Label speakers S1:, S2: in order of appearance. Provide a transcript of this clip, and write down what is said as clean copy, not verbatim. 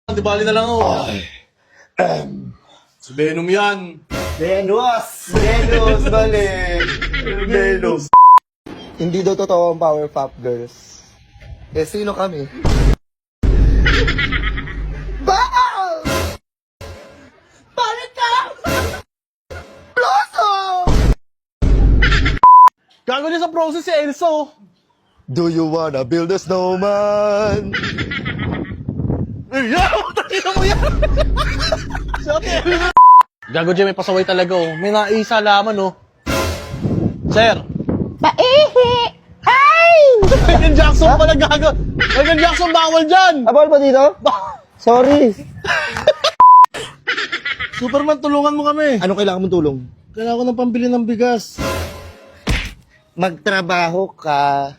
S1: Di bali na lang ako. Si Venom yan.
S2: Venus, balik. Venus. Hindi daw totoo ang Powerpuff Girls. Eh, sino kami? Bakal! Bakit ka? Blossom!
S1: Gago niya sa process si Elso.
S2: Do you wanna build a snowman?
S1: Tangina mo yan. Gago dyan, may pasaway talaga oh. May naisa laman oh. Sir.
S3: Paihi! Ay!
S1: Michael Jackson pala gago. Michael Jackson bawal dyan.
S2: Abal pa dito? Sorry.
S1: Superman, tulungan mo kami.
S2: Ano kailangan mong tulong?
S1: Kailangan ko ng pambili ng bigas.
S2: Magtrabaho ka.